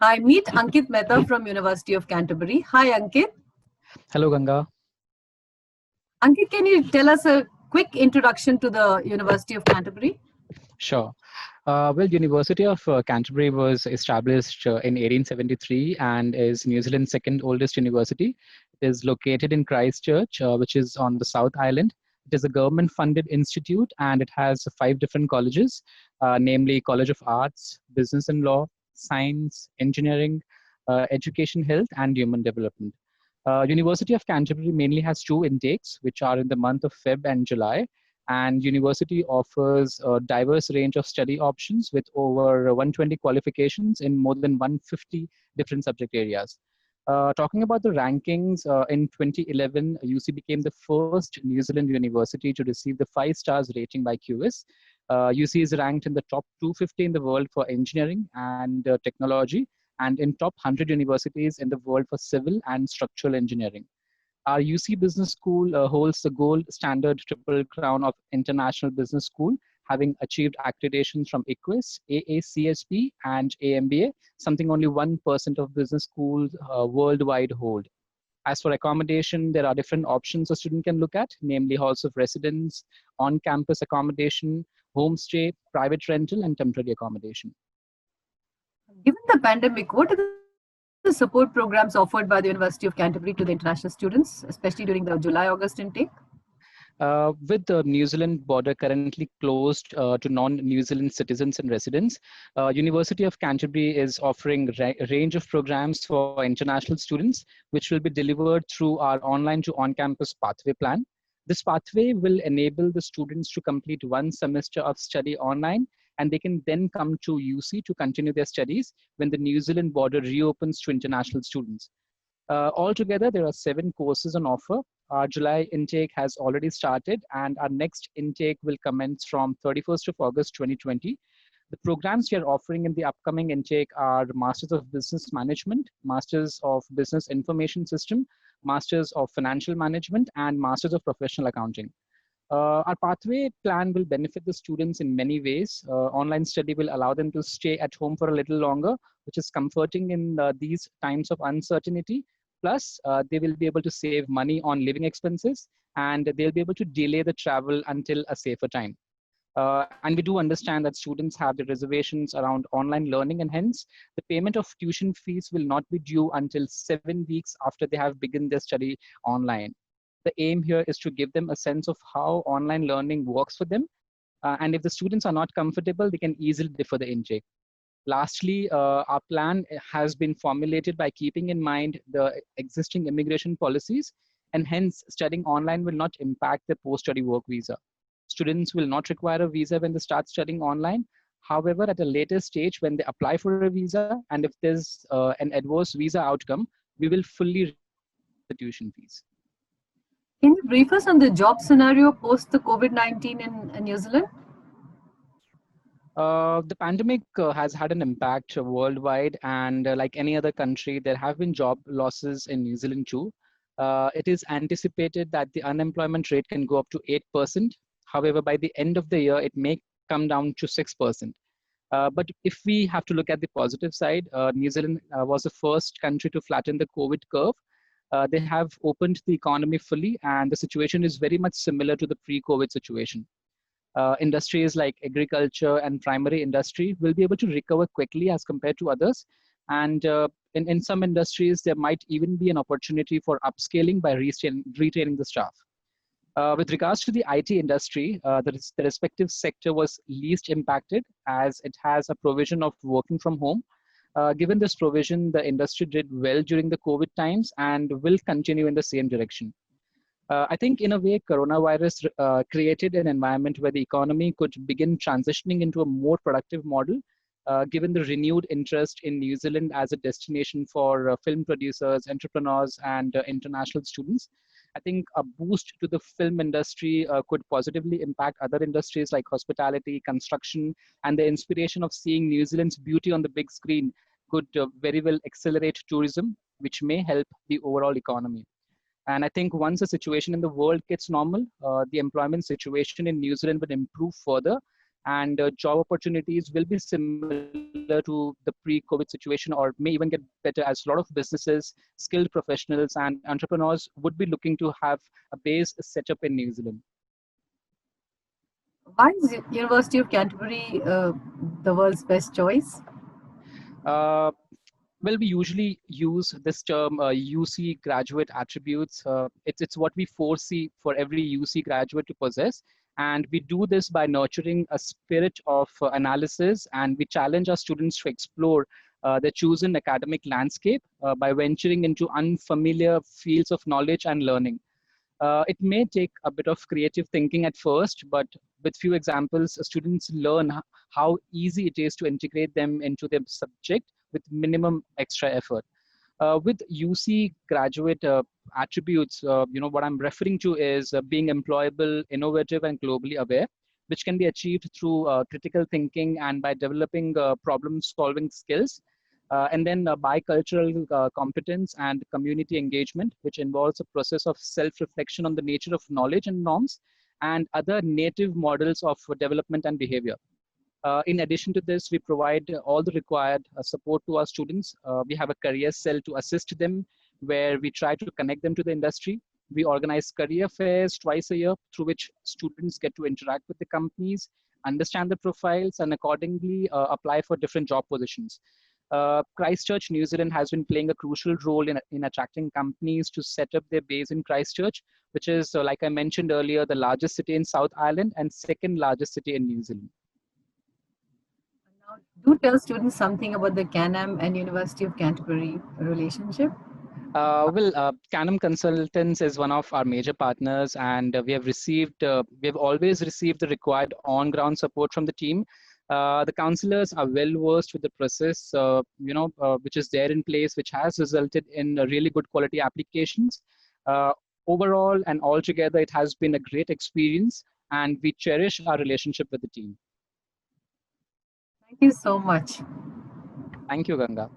Hi, meet Ankit Mehta from University of Canterbury. Hi, Ankit. Hello, Ganga. Ankit, can you tell us a quick introduction to the University of Canterbury? Sure. University of Canterbury was established in 1873 and is New Zealand's second oldest university. It is located in Christchurch, which is on the South Island. It is a government-funded institute and it has five different colleges, namely College of Arts, Business and Law, Science, Engineering, Education, Health, and Human Development. University of Canterbury mainly has two intakes, which are in the month of Feb and July. And university offers a diverse range of study options with over 120 qualifications in more than 150 different subject areas. Talking about the rankings, in 2011, UC became the first New Zealand university to receive the 5 stars rating by QS. UC is ranked in the top 250 in the world for engineering and technology, and in top 100 universities in the world for civil and structural engineering. Our UC Business School holds the gold standard triple crown of International Business School, having achieved accreditations from ICWIS, AACSB, and AMBA, something only 1% of business schools worldwide hold. As for accommodation, there are different options a student can look at, namely halls of residence, on-campus accommodation, homestay, private rental, and temporary accommodation. Given the pandemic, what are the support programs offered by the University of Canterbury to the international students, especially during the July-August intake? With the New Zealand border currently closed to non-New Zealand citizens and residents, University of Canterbury is offering a range of programs for international students, which will be delivered through our online to on-campus pathway plan. This pathway will enable the students to complete one semester of study online, and they can then come to UC to continue their studies when the New Zealand border reopens to international students. Altogether, there are 7 courses on offer. Our July intake has already started, and our next intake will commence from 31st of August 2020. The programs we are offering in the upcoming intake are Masters of Business Management, Masters of Business Information System, Masters of Financial Management, and Masters of Professional Accounting. Our pathway plan will benefit the students in many ways. Online study will allow them to stay at home for a little longer, which is comforting in these times of uncertainty. Plus, they will be able to save money on living expenses, and they'll be able to delay the travel until a safer time. And we do understand that students have the reservations around online learning, and hence the payment of tuition fees will not be due until 7 weeks after they have begun their study online. The aim here is to give them a sense of how online learning works for them. And if the students are not comfortable, they can easily defer the intake. Lastly, our plan has been formulated by keeping in mind the existing immigration policies, and hence studying online will not impact the post-study work visa. Students will not require a visa when they start studying online. However, at a later stage, when they apply for a visa, and if there's an adverse visa outcome, we will fully the tuition fees. Can you brief us on the job scenario post the COVID-19 in New Zealand? The pandemic has had an impact worldwide, and like any other country, there have been job losses in New Zealand too. It is anticipated that the unemployment rate can go up to 8%. However, by the end of the year, it may come down to 6%. But if we have to look at the positive side, New Zealand was the first country to flatten the COVID curve. They have opened the economy fully, and the situation is very much similar to the pre-COVID situation. Industries like agriculture and primary industry will be able to recover quickly as compared to others. And in some industries, there might even be an opportunity for upscaling by retraining the staff. With regards to the IT industry, the respective sector was least impacted as it has a provision of working from home. Given this provision, the industry did well during the COVID times and will continue in the same direction. I think in a way, coronavirus created an environment where the economy could begin transitioning into a more productive model, given the renewed interest in New Zealand as a destination for film producers, entrepreneurs, and international students. I think a boost to the film industry could positively impact other industries like hospitality, construction, and the inspiration of seeing New Zealand's beauty on the big screen could very well accelerate tourism, which may help the overall economy. And I think once the situation in the world gets normal, the employment situation in New Zealand will improve further. and job opportunities will be similar to the pre-COVID situation, or may even get better, as a lot of businesses, skilled professionals, and entrepreneurs would be looking to have a base set up in New Zealand. Why is University of Canterbury the world's best choice? Uh, Well, we usually use this term UC graduate attributes. It's what we foresee for every UC graduate to possess. And we do this by nurturing a spirit of analysis, and we challenge our students to explore their chosen academic landscape by venturing into unfamiliar fields of knowledge and learning. It may take a bit of creative thinking at first, but with few examples, students learn how easy it is to integrate them into their subject with minimum extra effort. With UC graduate attributes, what I'm referring to is being employable, innovative, and globally aware, which can be achieved through critical thinking and by developing problem-solving skills. And then bicultural competence and community engagement, which involves a process of self-reflection on the nature of knowledge and norms and other native models of development and behavior. In addition to this, we provide all the required support to our students. We have a career cell to assist them, where we try to connect them to the industry. We organize career fairs twice a year, through which students get to interact with the companies, understand the profiles, and accordingly apply for different job positions. Christchurch, New Zealand has been playing a crucial role in attracting companies to set up their base in Christchurch, which is, like I mentioned earlier, the largest city in South Island and second largest city in New Zealand. Now, do tell students something about the CanAm and University of Canterbury relationship. CanAm Consultants is one of our major partners, and we have always received the required on-ground support from the team. The counselors are well versed with the process, which is there in place, which has resulted in really good quality applications. Overall and altogether, it has been a great experience, and we cherish our relationship with the team. Thank you so much. Thank you, Ganga.